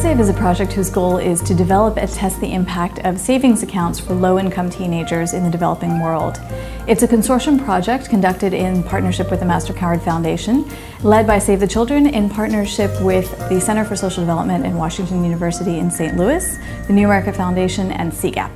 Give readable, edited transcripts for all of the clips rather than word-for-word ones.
YoSave is a project whose goal is to develop and test the impact of savings accounts for low-income teenagers in the developing world. It's a consortium project conducted in partnership with the MasterCard Foundation, led by Save the Children in partnership with the Center for Social Development in Washington University in St. Louis, the New America Foundation, and CGAP.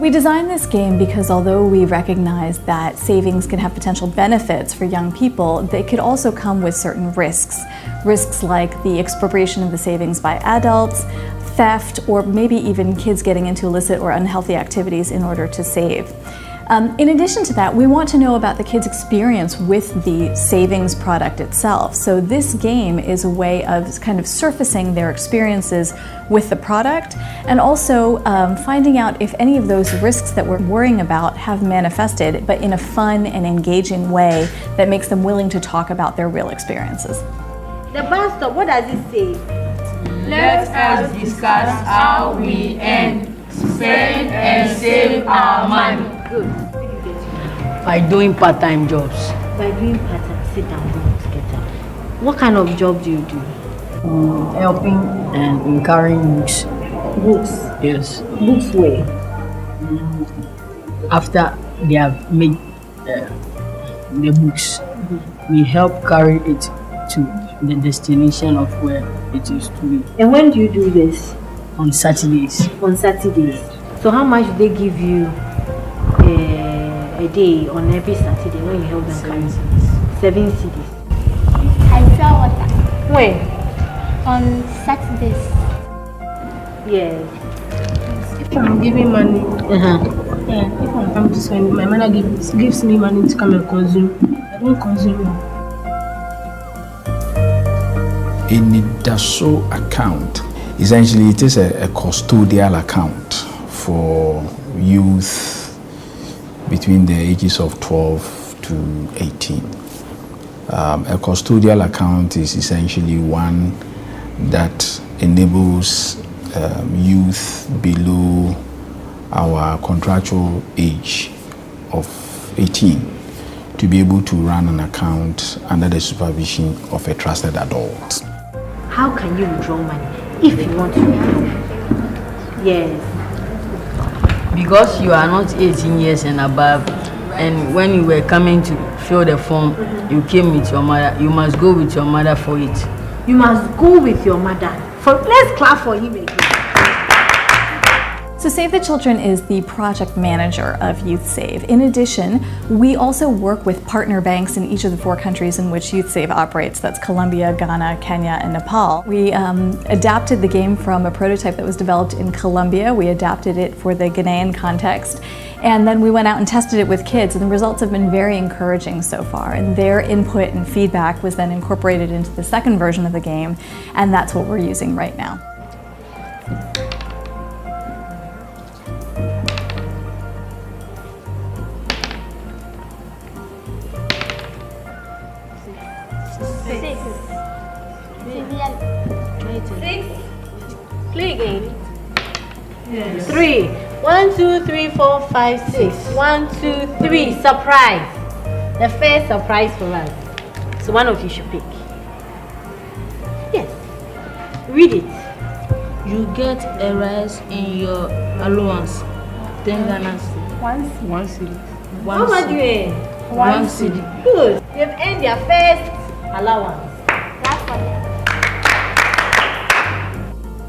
We designed this game because although we recognize that savings can have potential benefits for young people, they could also come with certain risks. Risks like the expropriation of the savings by adults, theft, or maybe even kids getting into illicit or unhealthy activities in order to save. In addition to that, we want to know about the kids' experience with the savings product itself. So this game is a way of kind of surfacing their experiences with the product and also finding out if any of those risks that we're worrying about have manifested, but in a fun and engaging way that makes them willing to talk about their real experiences. The bus stop, what does it say? Let us discuss how we earn, spend and save our money. Good. By doing part-time jobs. By doing part-time, sit down, don't get up. What kind of job do you do? Helping and carrying books. Books? Yes. Books where? After they have made the books, we help carry it to the destination of where it is to be. And when do you do this? On Saturdays. On Saturdays. So how much do they give you a day on every Saturday when you help them carry? 7 cedis. I sell water. When? On Saturdays. Yes. If I'm giving money, yeah, if I'm coming to spend, my mother gives me money to come and consume. I don't consume it. A Nidaso account, essentially it is a custodial account for youth between the ages of 12 to 18. A custodial account is essentially one that enables youth below our contractual age of 18 to be able to run an account under the supervision of a trusted adult. How can you withdraw money if you want to withdraw? Yes. Because you are not 18 years and above, and when you were coming to fill the form, you came with your mother, you must go with your mother for it. You must go with your mother. Let's clap for him again. So Save the Children is the project manager of YouthSave. In addition, we also work with partner banks in each of the 4 countries in which YouthSave operates. That's Colombia, Ghana, Kenya, and Nepal. We adapted the game from a prototype that was developed in Colombia. We adapted it for the Ghanaian context. And then we went out and tested it with kids, and the results have been very encouraging so far. And their input and feedback was then incorporated into the second version of the game, and that's what we're using right now. Play again. Yes. 3. 1, 2, 3, 4, 5, 6. 1, 2, 3. Surprise. The first surprise for us. So one of you should pick. Yes. Read it. You get a rise in your allowance. 10 Ghana cedi. 1 cedi. How much do you earn? 1 cedi. Good. They've earned their first allowance. That's for them.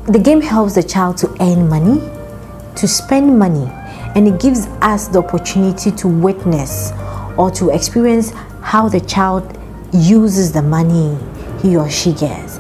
The game helps the child to earn money, to spend money, and it gives us the opportunity to witness or to experience how the child uses the money he or she gets.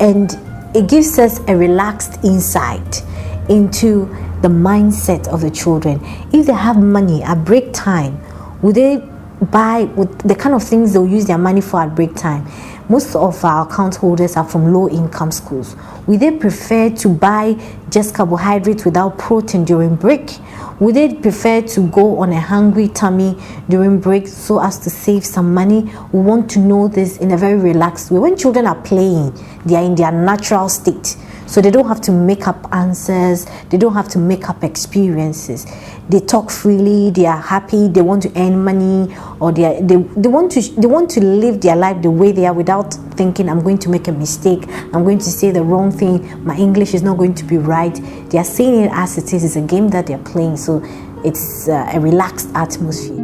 And it gives us a relaxed insight into the mindset of the children. If they have money at break time, would they buy the kind of things they'll use their money for at break time? Most of our account holders are from low-income schools. Would they prefer to buy just carbohydrates without protein during break? Would they prefer to go on a hungry tummy during break so as to save some money? We want to know this in a very relaxed way. When children are playing, they are in their natural state. So they don't have to make up answers, they don't have to make up experiences. They talk freely, they are happy, they want to earn money, or they want to live their life the way they are without thinking, I'm going to make a mistake, I'm going to say the wrong thing, my English is not going to be right. They are saying it as it is. It's a game that they're playing, so it's a relaxed atmosphere.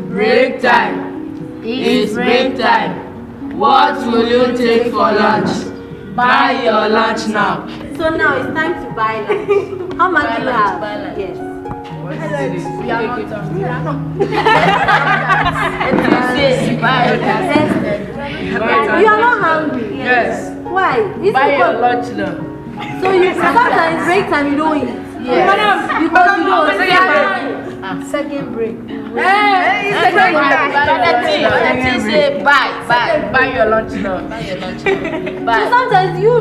Break time. It's break time. What will you take for lunch? Buy your lunch now. So now it's time to buy lunch. How much do you have? Yes. We are not done. You are not hungry. Yes. Why? It's Buy your because- lunch now. So you sometimes break time you don't eat. Yes. Because you don't. Second break. Buy your lunch now. So sometimes you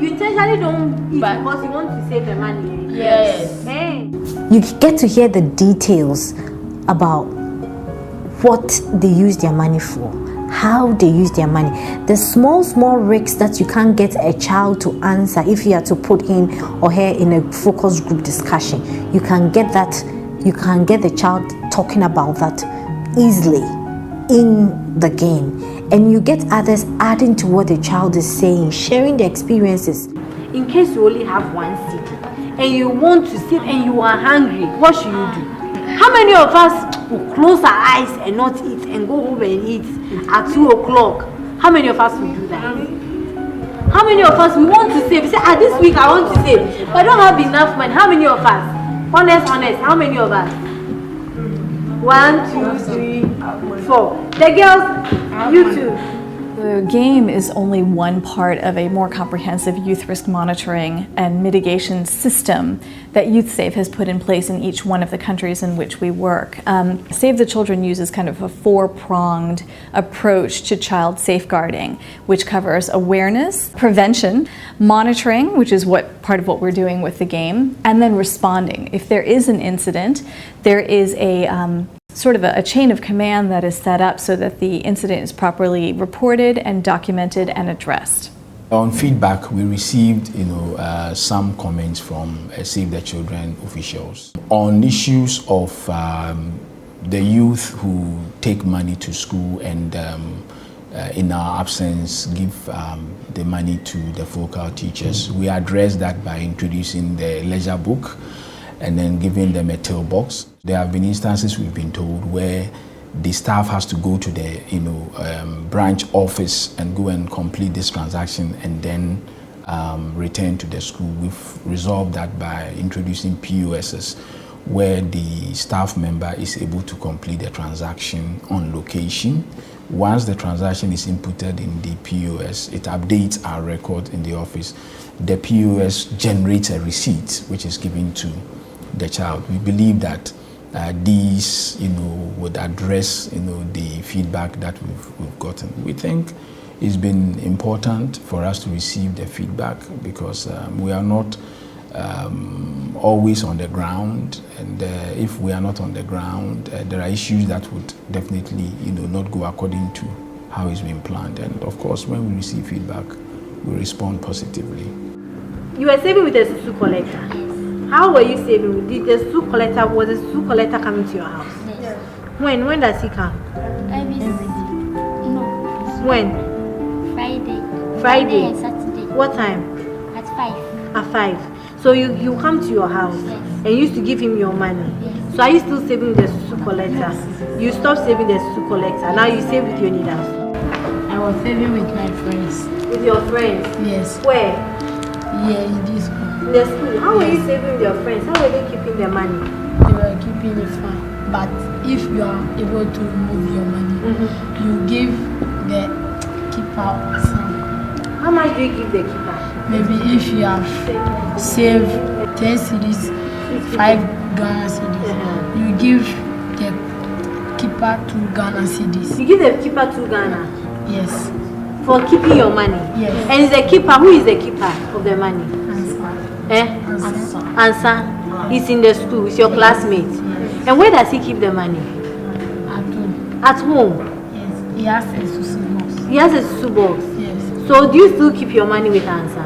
intentionally don't eat because you want to save the money. Yes. Hey. You get to hear the details about what they use their money for, how they use their money, the small risks that you can't get a child to answer if you are to put him or her in a focus group discussion. You can get the child talking about that easily in the game, and you get others adding to what the child is saying, sharing their experiences. In case you only have one seat and you want to sit and you are hungry, what should you do? How many of us will close our eyes and not eat and go home and eat at 2 o'clock? How many of us will do that? How many of us we want to save? We say, this week I want to save, but I don't have enough money. How many of us? Honest, how many of us? 1, 2, 3, 4. The girls, you too. The game is only one part of a more comprehensive youth risk monitoring and mitigation system that YouthSafe has put in place in each one of the countries in which we work. Save the Children uses kind of a four-pronged approach to child safeguarding, which covers awareness, prevention, monitoring, which is part of what we're doing with the game, and then responding. If there is an incident, there is a sort of a chain of command that is set up so that the incident is properly reported and documented and addressed. On feedback, we received, some comments from Save the Children officials on issues of the youth who take money to school and, in our absence, give the money to the focal teachers. We addressed that by introducing the leisure book and then giving them a tail box. There have been instances we've been told where the staff has to go to the branch office and go and complete this transaction and then return to the school. We've resolved that by introducing POSs where the staff member is able to complete the transaction on location. Once the transaction is inputted in the POS, it updates our record in the office. The POS generates a receipt which is given to the child. We believe that these, would address, the feedback that we've gotten. We think it's been important for us to receive the feedback because we are not always on the ground, and if we are not on the ground, there are issues that would definitely, not go according to how it's been planned. And of course, when we receive feedback, we respond positively. You were saving with a susu collector. How were you saving? Was the susu collector coming to your house? Yes. When does he come? No. When? Friday and Saturday. What time? At 5. At 5. So you come to your house and you used to give him your money. Yes. So are you still saving with the susu collector? You stopped saving the susu collector. Now you save with your needles. I was saving with my friends. With your friends? Yes. Where? Yeah, in this school. In the school. How were you saving with your friends? How were they keeping their money? They were keeping it fine. But if you are able to remove your money, you give the keeper some. How much do you give the keeper? Maybe if you have saved 10 cedis, 5 Ghana cedis, you give the keeper 2 Ghana cedis. You give the keeper 2 Ghana? Yes. For keeping your money? Yes. And is the keeper, who is the keeper of the money? Answer. Answer. He's in the school, he's your classmate. Yes. And where does he keep the money? At home. At home? Yes. He has a susu box. He has a susu box. Yes. So do you still keep your money with Answer?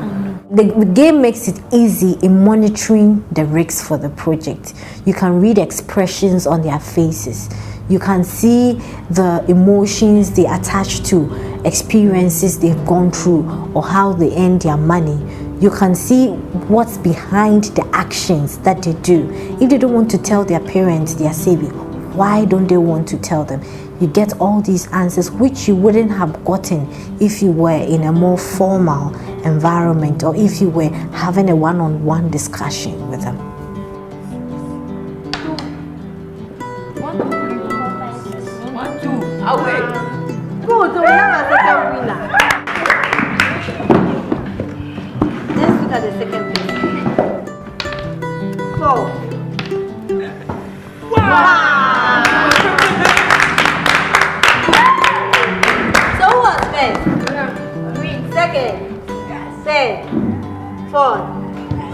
No. the game makes it easy in monitoring the risks for the project. You can read expressions on their faces. You can see the emotions they attach to experiences they've gone through or how they earn their money. You can see what's behind the actions that they do. If they don't want to tell their parents they are saving, why don't they want to tell them? You get all these answers which you wouldn't have gotten if you were in a more formal environment or if you were having a one-on-one discussion with them. 1, 2, 3, 4, 5, 6. 1, 2, away. Good, so we have a second winner. Let's look at the second place. 4. Wow! So who was first? Second, third, fourth.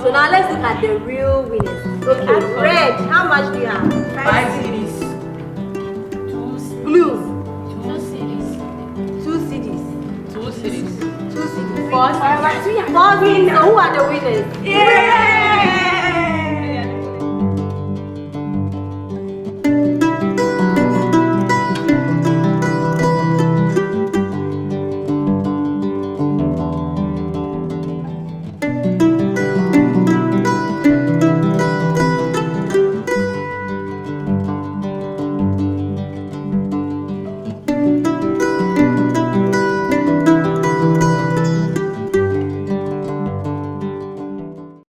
So now let's look at the real winners. Okay, red, how much do you have? 5 cities. Blue, 2 cities. 2 cities. 2 cities. 2 cities. 4 cities. 4 cities. So who are the winners? Yeah!